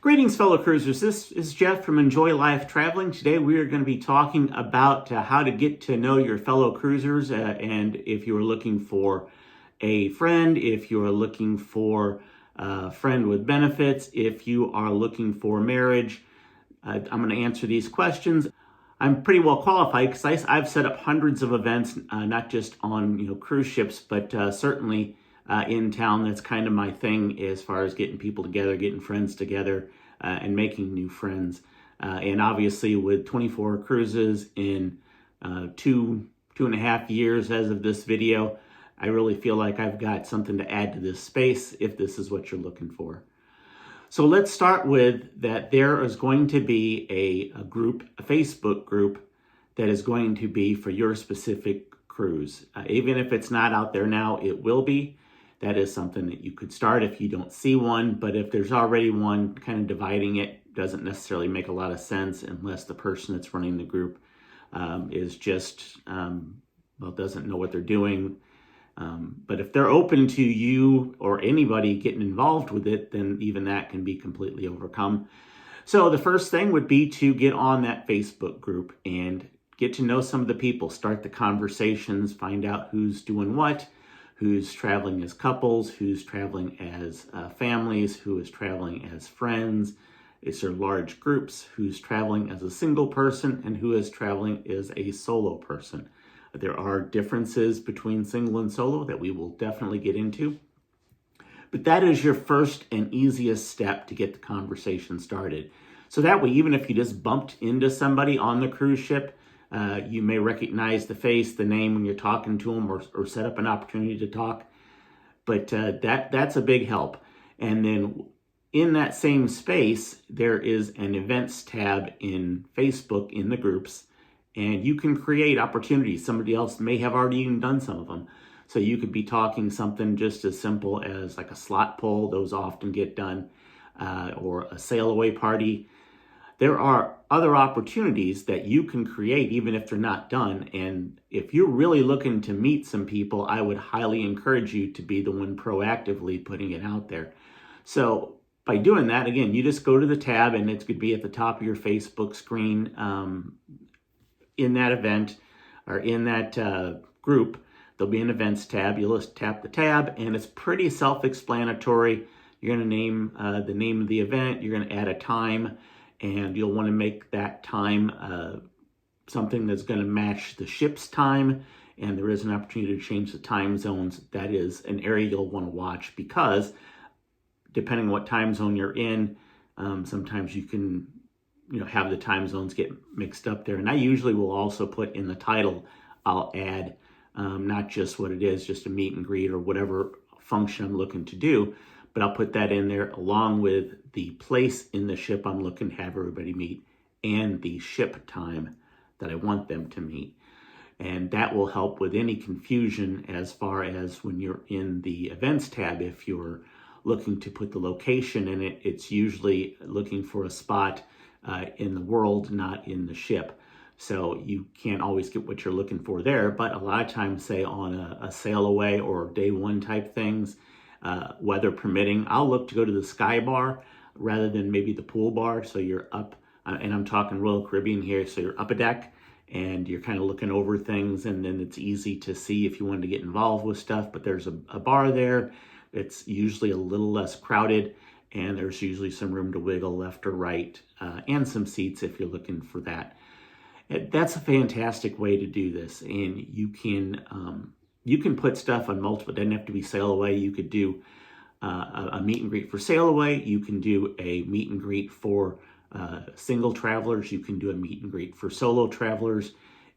Greetings, fellow cruisers. This is Jeff from Enjoy Life Traveling. Today we are going to be talking about how to get to know your fellow cruisers, and if you are looking for a friend, if you are looking for a friend with benefits, if you are looking for marriage. I'm going to answer these questions. I'm pretty well qualified because I've set up hundreds of events, not just on cruise ships, but certainly in town. That's kind of my thing as far as getting people together, getting friends together, and making new friends. And obviously, with 24 cruises in two and a half years as of this video, I really feel like I've got something to add to this space if this is what you're looking for. So let's start with that there is going to be a group, a Facebook group, that is going to be for your specific cruise. Even if it's not out there now, it will be. That is something that you could start if you don't see one, but if there's already one, kind of dividing it doesn't necessarily make a lot of sense unless the person that's running the group is just, doesn't know what they're doing. But if they're open to you or anybody getting involved with it, then even that can be completely overcome. So the first thing would be to get on that Facebook group and get to know some of the people, start the conversations, find out who's doing what, who's traveling as couples, who's traveling as families, who is traveling as friends. Is there large groups? Who's traveling as a single person and who is traveling as a solo person? There are differences between single and solo that we will definitely get into. But that is your first and easiest step to get the conversation started. So that way, even if you just bumped into somebody on the cruise ship, you may recognize the face, the name when you're talking to them, or set up an opportunity to talk. But that's a big help. And then in that same space, there is an events tab in Facebook in the groups. And you can create opportunities. Somebody else may have already even done some of them. So you could be talking something just as simple as like a slot pull. Those often get done. Or a sail away party. There are other opportunities that you can create even if they're not done. And if you're really looking to meet some people, I would highly encourage you to be the one proactively putting it out there. So by doing that, again, you just go to the tab and it's going to be at the top of your Facebook screen. In that event or in that group, there'll be an events tab. You'll just tap the tab and it's pretty self-explanatory. You're going to name the name of the event. You're going to add a time and you'll want to make that time something that's going to match the ship's time. And there is an opportunity to change the time zones. That is an area you'll want to watch because depending on what time zone you're in, sometimes you can have the time zones get mixed up there. And I usually will also put in the title, I'll add not just what it is, just a meet and greet or whatever function I'm looking to do, but I'll put that in there along with the place in the ship I'm looking to have everybody meet and the ship time that I want them to meet. And that will help with any confusion as far as when you're in the events tab. If you're looking to put the location in it, it's usually looking for a spot in the world, not in the ship. So you can't always get what you're looking for there, but a lot of times, say on a sail away or day one type things, weather permitting, I'll look to go to the sky bar rather than maybe the pool bar. So you're up, and I'm talking Royal Caribbean here, so you're up a deck and you're kind of looking over things, and then it's easy to see if you wanted to get involved with stuff, but there's a bar there. It's usually a little less crowded. And there's usually some room to wiggle left or right and some seats if you're looking for that. That's a fantastic way to do this. And you can put stuff on multiple, it doesn't have to be sail away. You could do a meet and greet for sail away. You can do a meet and greet for single travelers. You can do a meet and greet for solo travelers.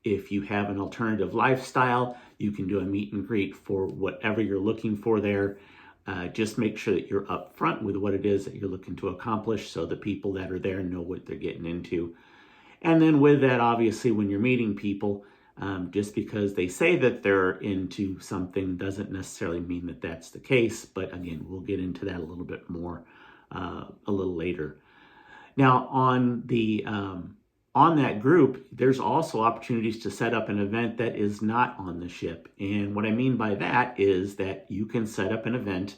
If you have an alternative lifestyle, you can do a meet and greet for whatever you're looking for there. Just make sure that you're upfront with what it is that you're looking to accomplish so the people that are there know what they're getting into. And then with that, obviously, when you're meeting people, just because they say that they're into something doesn't necessarily mean that that's the case. But again, we'll get into that a little bit more a little later. Now, on that group, there's also opportunities to set up an event that is not on the ship. And what I mean by that is that you can set up an event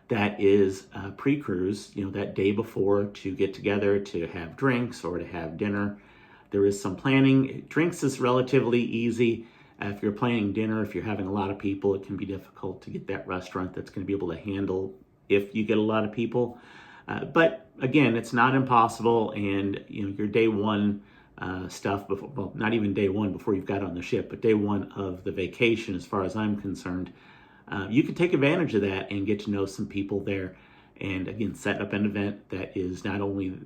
that is pre-cruise, that day before, to get together to have drinks or to have dinner. There is some planning. Drinks is relatively easy. If you're planning dinner, if you're having a lot of people, it can be difficult to get that restaurant that's going to be able to handle if you get a lot of people. But again, it's not impossible, and your day one stuff, before, well, not even day one before you've got on the ship, but day one of the vacation, as far as I'm concerned, you can take advantage of that and get to know some people there. And again, set up an event that is not only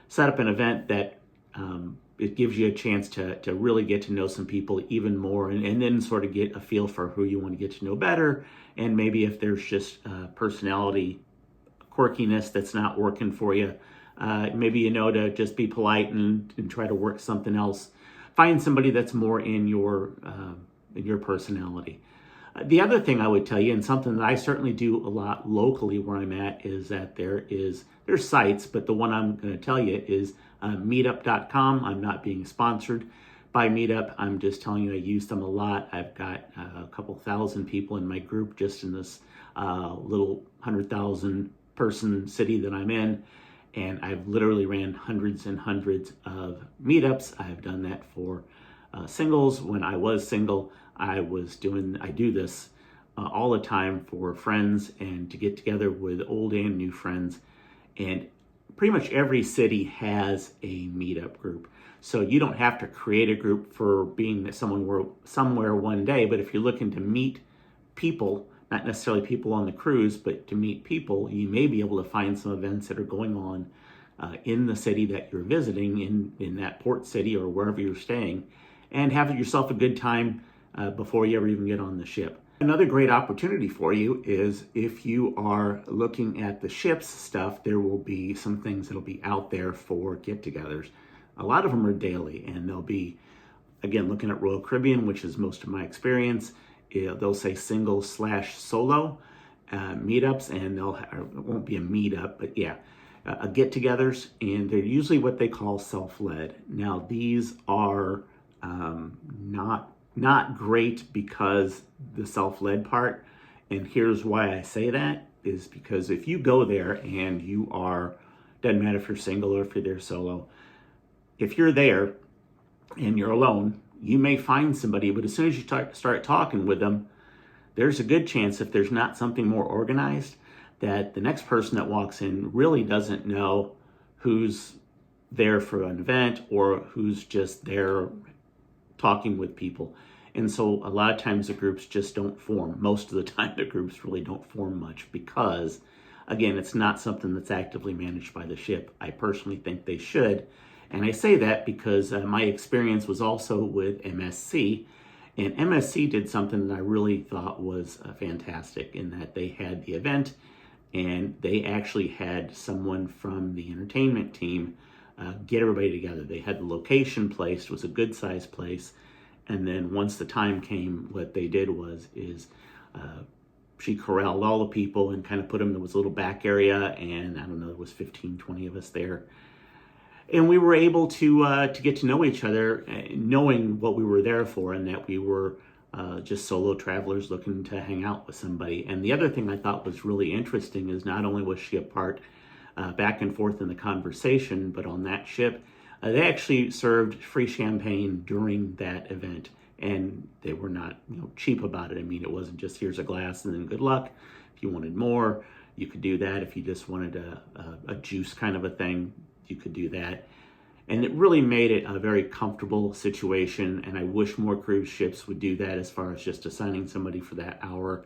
set up an event that it gives you a chance to really get to know some people even more, and then sort of get a feel for who you want to get to know better. And maybe if there's just personality quirkiness that's not working for you, maybe to just be polite and try to work something else. Find somebody that's more in your personality. The other thing I would tell you, and something that I certainly do a lot locally where I'm at, is that there's sites, but the one I'm going to tell you is meetup.com. I'm not being sponsored by Meetup. I'm just telling you I use them a lot. I've got a couple thousand people in my group just in this little 100,000 person city that I'm in. And I've literally ran hundreds and hundreds of meetups. I've done that for singles. When I was single, I do this all the time for friends and to get together with old and new friends. And pretty much every city has a meetup group. So you don't have to create a group for being somewhere one day, but if you're looking to meet people, not necessarily people on the cruise, but to meet people, you may be able to find some events that are going on in the city that you're visiting, in that port city or wherever you're staying, and have yourself a good time before you ever even get on the ship. Another great opportunity for you is if you are looking at the ship's stuff, there will be some things that'll be out there for get-togethers. A lot of them are daily, and they'll be, again, looking at Royal Caribbean, which is most of my experience. They'll say single/solo meetups, and it won't be a meetup, but yeah, get-togethers, and they're usually what they call self-led. Now, these are not great because the self-led part, and here's why I say that, is because if you go there and doesn't matter if you're single or if you're there solo, if you're there and you're alone, you may find somebody, but as soon as you start talking with them, there's a good chance, if there's not something more organized, that the next person that walks in really doesn't know who's there for an event or who's just there talking with people. And so a lot of times the groups just don't form. Most of the time the groups really don't form much because, again, it's not something that's actively managed by the ship. I personally think they should. And I say that because my experience was also with MSC. And MSC did something that I really thought was fantastic, in that they had the event and they actually had someone from the entertainment team get everybody together. They had the location placed, it was a good sized place. And then once the time came, what they did is she corralled all the people and kind of put them, there was a little back area, and I don't know, there was 15, 20 of us there. And we were able to get to know each other, knowing what we were there for, and that we were just solo travelers looking to hang out with somebody. And the other thing I thought was really interesting is not only was she a part back and forth in the conversation, but on that ship, they actually served free champagne during that event. And they were not cheap about it. I mean, it wasn't just here's a glass and then good luck. If you wanted more, you could do that. If you just wanted a juice kind of a thing, you could do that. And it really made it a very comfortable situation, and I wish more cruise ships would do that, as far as just assigning somebody for that hour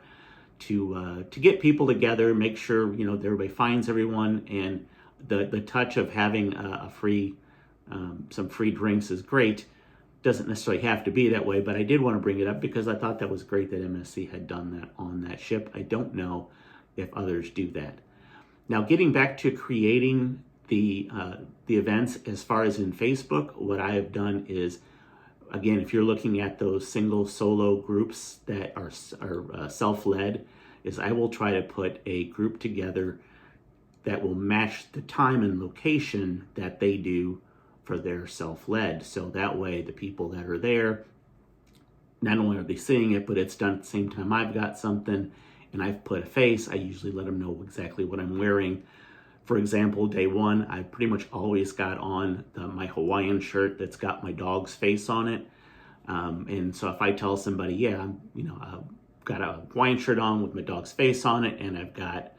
to get people together, make sure that everybody finds everyone, and the touch of having a free some free drinks is great. Doesn't necessarily have to be that way, but I did want to bring it up because I thought that was great that MSC had done that on that ship. I don't know if others do that. Now, getting back to creating the events, as far as in Facebook, what I have done is, again, if you're looking at those single solo groups that are self-led, is I will try to put a group together that will match the time and location that they do for their self-led. So that way the people that are there, not only are they seeing it, but it's done at the same time I've got something, and I've put a face, I usually let them know exactly what I'm wearing. For example, day one, I pretty much always got on my Hawaiian shirt that's got my dog's face on it. And so if I tell somebody, yeah, I've got a Hawaiian shirt on with my dog's face on it, and I've got,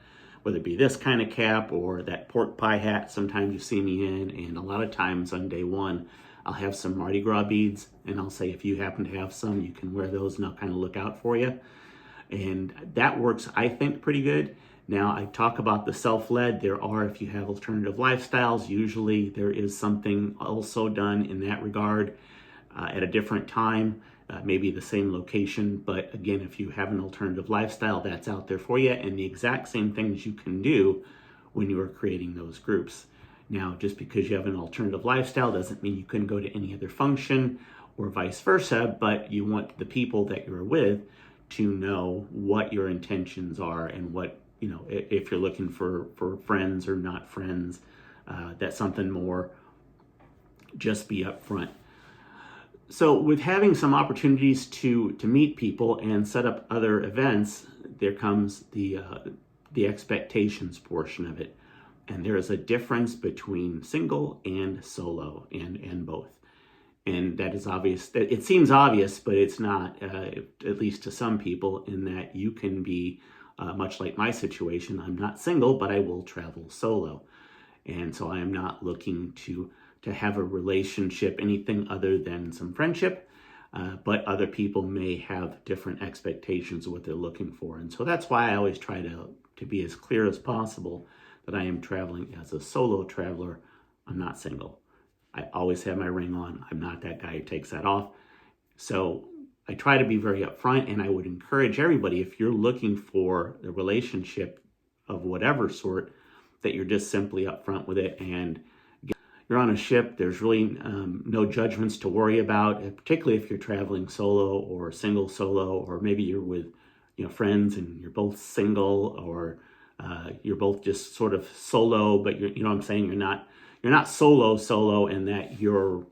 whether it be this kind of cap or that pork pie hat sometimes you see me in, and a lot of times on day one, I'll have some Mardi Gras beads, and I'll say, if you happen to have some, you can wear those, and I'll kind of look out for you. And that works, I think, pretty good. Now, I talk about the self-led. There are, if you have alternative lifestyles, usually there is something also done in that regard at a different time, maybe the same location. But again, if you have an alternative lifestyle, that's out there for you. And the exact same things you can do when you are creating those groups. Now, just because you have an alternative lifestyle doesn't mean you couldn't go to any other function or vice versa, but you want the people that you're with to know what your intentions are and what, if you're looking for friends or not friends, that's something more, just be upfront. So with having some opportunities to meet people and set up other events, there comes the expectations portion of it. And there is a difference between single and solo and both. And that is obvious. It seems obvious, but it's not, at least to some people, in that you can be, much like my situation, I'm not single, but I will travel solo. And so I am not looking to have a relationship, anything other than some friendship, but other people may have different expectations of what they're looking for. And so that's why I always try to be as clear as possible that I am traveling as a solo traveler. I'm not single. I always have my ring on. I'm not that guy who takes that off. So I try to be very upfront, and I would encourage everybody, if you're looking for a relationship of whatever sort, that you're just simply upfront with it. And you're on a ship, there's really no judgments to worry about, particularly if you're traveling solo or single solo, or maybe you're with friends and you're both single, or you're both just sort of solo, but you know what I'm saying, you're not solo in that you're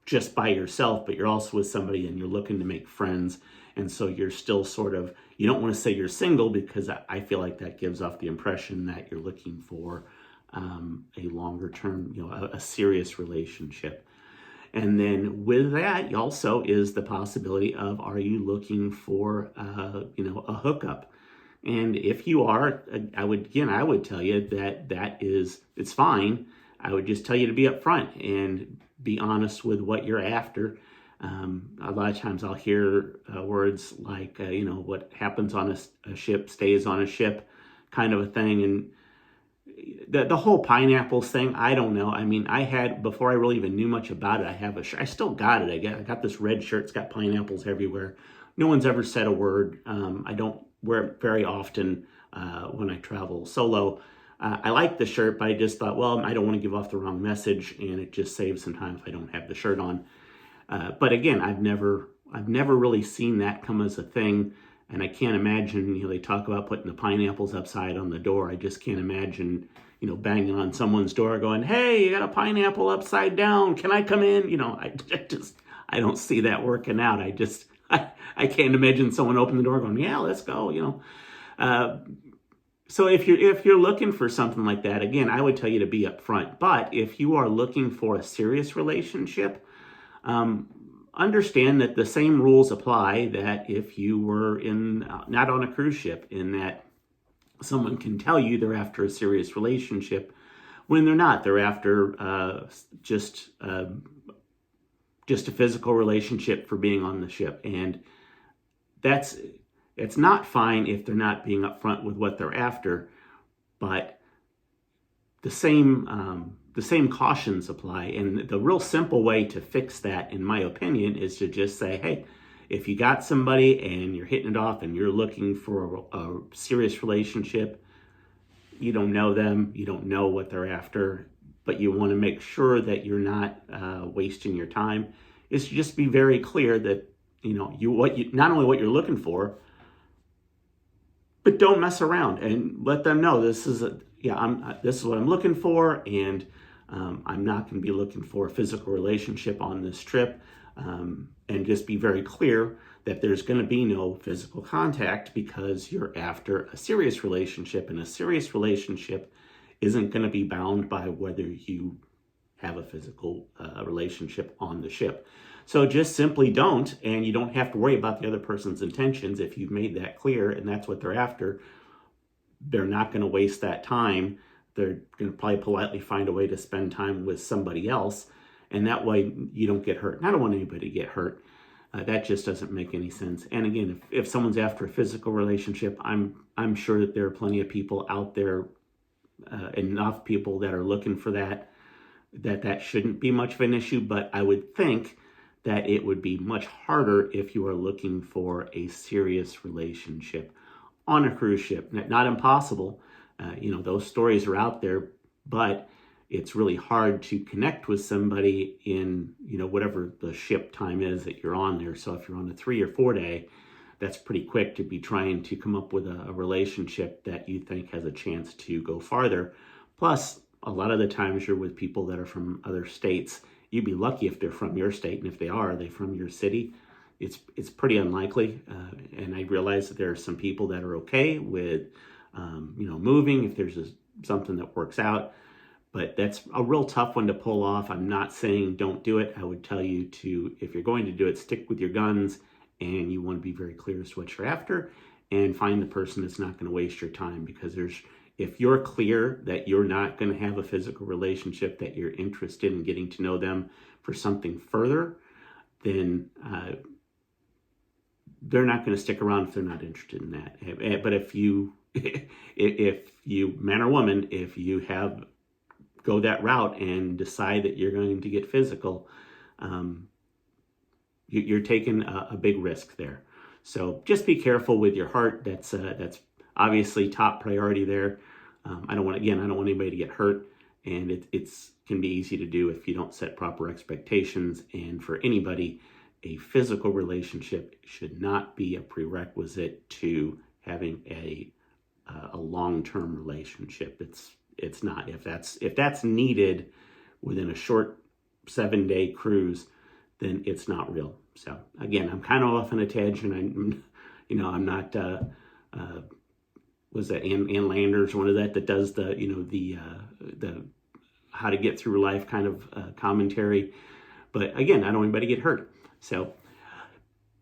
just by yourself, but you're also with somebody and you're looking to make friends. And so you're still sort of, you don't want to say you're single, because I feel like that gives off the impression that you're looking for a longer term, a serious relationship. And then with that also is the possibility of, are you looking for, a hookup? And if you are, I would tell you that it's fine. I would just tell you to be upfront and be honest with what you're after. A lot of times I'll hear words like, what happens on a ship stays on a ship, kind of a thing. And the whole pineapples thing, I don't know. I mean, I had, before I really even knew much about it, I have a shirt. I still got it. I got this red shirt. It's got pineapples everywhere. No one's ever said a word. I don't wear it very often when I travel solo. I like the shirt, but I just thought, well, I don't want to give off the wrong message, and it just saves some time if I don't have the shirt on. But again, I've never really seen that come as a thing, and I can't imagine. They talk about putting the pineapples upside on the door. I just can't imagine, banging on someone's door, going, "Hey, you got a pineapple upside down? Can I come in?" I don't see that working out. I can't imagine someone opening the door going, "Yeah, let's go." So if you're looking for something like that, again, I would tell you to be upfront. But if you are looking for a serious relationship, understand that the same rules apply that if you were not on a cruise ship, in that someone can tell you they're after a serious relationship when they're not. They're after just a physical relationship for being on the ship, and it's not fine if they're not being upfront with what they're after, but the same cautions apply. And the real simple way to fix that, in my opinion, is to just say, hey, if you got somebody and you're hitting it off and you're looking for a serious relationship, you don't know them, you don't know what they're after, but you want to make sure that you're not wasting your time, is to just be very clear that not only what you're looking for, but don't mess around, and let them know this is what I'm looking for, and I'm not going to be looking for a physical relationship on this trip, and just be very clear that there's going to be no physical contact because you're after a serious relationship, and a serious relationship isn't going to be bound by whether you have a physical relationship on the ship. So just simply don't, and you don't have to worry about the other person's intentions if you've made that clear and that's what they're after. They're not going to waste that time. They're going to probably politely find a way to spend time with somebody else, and that way you don't get hurt. And I don't want anybody to get hurt. That just doesn't make any sense. And again, if someone's after a physical relationship, I'm sure that there are plenty of people out there, enough people that are looking for that shouldn't be much of an issue. But I would think that it would be much harder if you are looking for a serious relationship on a cruise ship. Not impossible. Those stories are out there, but it's really hard to connect with somebody in, whatever the ship time is that you're on there. So if you're on a 3 or 4 day, that's pretty quick to be trying to come up with a relationship that you think has a chance to go farther. Plus, a lot of the times you're with people that are from other states. You'd be lucky if they're from your state, and if they are from your city. It's pretty unlikely, and I realize that there are some people that are okay with, moving if there's something that works out. But that's a real tough one to pull off. I'm not saying don't do it. I would tell you to, if you're going to do it, stick with your guns, and you want to be very clear as to what you're after, and find the person that's not going to waste your time. Because if you're clear that you're not going to have a physical relationship, that you're interested in getting to know them for something further, then they're not going to stick around if they're not interested in that. But if you, man or woman, if you go that route and decide that you're going to get physical, you're taking a big risk there. So just be careful with your heart. That's obviously top priority there. I don't want anybody to get hurt, and it can be easy to do if you don't set proper expectations. And for anybody, a physical relationship should not be a prerequisite to having a long-term relationship. It's not. If that's needed within a short 7-day cruise, then it's not real. So again, I'm kind of off on a tangent. I'm not. Was that Ann Landers, one of that does the how to get through life kind of commentary. But again, I don't want anybody to get hurt. So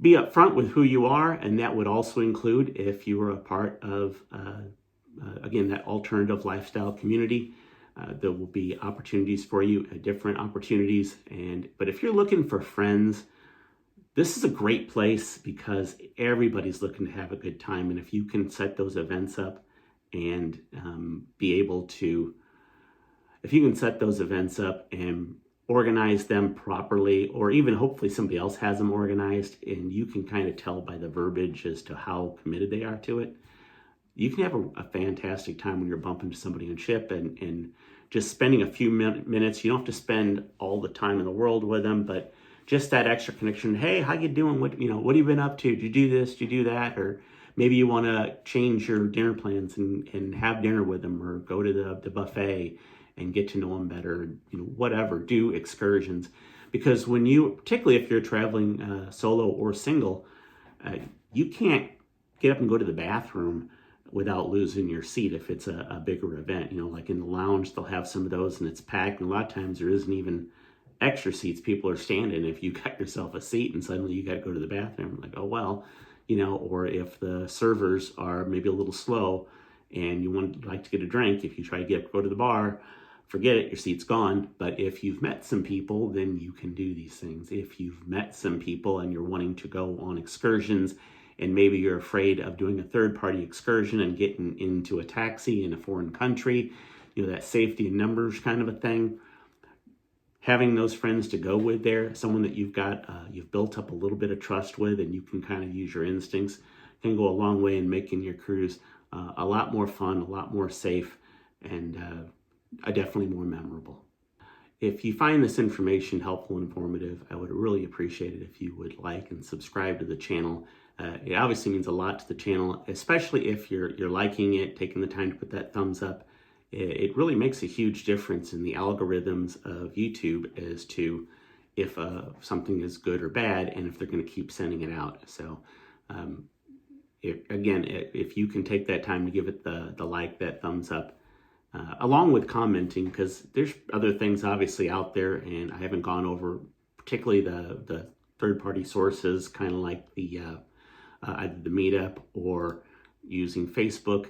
be upfront with who you are, and that would also include if you are a part of, again, that alternative lifestyle community. There will be opportunities for you, different opportunities. But if you're looking for friends, this is a great place because everybody's looking to have a good time. And if you can set those events up and organize them properly, or even hopefully somebody else has them organized, and you can kind of tell by the verbiage as to how committed they are to it, you can have a fantastic time when you're bumping into somebody on ship and just spending a few minutes. You don't have to spend all the time in the world with them, but just that extra connection. Hey, how you doing? What have you been up to? Did you do this? Did you do that? Or maybe you want to change your dinner plans and have dinner with them, or go to the buffet and get to know them better. Whatever. Do excursions, because particularly if you're traveling solo or single, you can't get up and go to the bathroom without losing your seat if it's a bigger event. Like in the lounge, they'll have some of those and it's packed, and a lot of times there isn't even extra seats. People are standing. If you got yourself a seat and suddenly you got to go to the bathroom, like, oh well, or if the servers are maybe a little slow and you would like to get a drink, if you try to go to the bar, forget it, your seat's gone. But if you've met some people, then you can do these things. If you've met some people and you're wanting to go on excursions, and maybe you're afraid of doing a third-party excursion and getting into a taxi in a foreign country, that safety in numbers kind of a thing, having those friends to go with there, someone that you've built up a little bit of trust with, and you can kind of use your instincts, can go a long way in making your cruise a lot more fun, a lot more safe, and definitely more memorable. If you find this information helpful and informative, I would really appreciate it if you would like and subscribe to the channel. It obviously means a lot to the channel, especially if you're liking it, taking the time to put that thumbs up. It really makes a huge difference in the algorithms of YouTube as to if something is good or bad, and if they're going to keep sending it out. So if you can take that time to give it the like, that thumbs up, along with commenting, because there's other things obviously out there, and I haven't gone over particularly the third-party sources, kind of like the either the Meetup or using Facebook.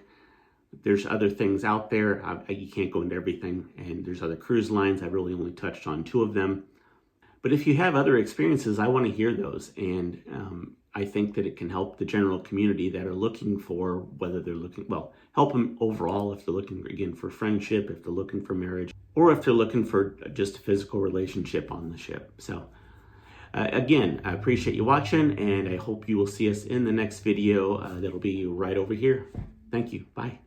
There's other things out there. You can't go into everything, and there's other cruise lines. I really only touched on 2 of them. But if you have other experiences, I want to hear those. And I think that it can help the general community that are looking for, whether they're looking, well, help them overall if they're looking, again, for friendship, if they're looking for marriage, or if they're looking for just a physical relationship on the ship. So again, I appreciate you watching, and I hope you will see us in the next video that'll be right over here. Thank you. Bye.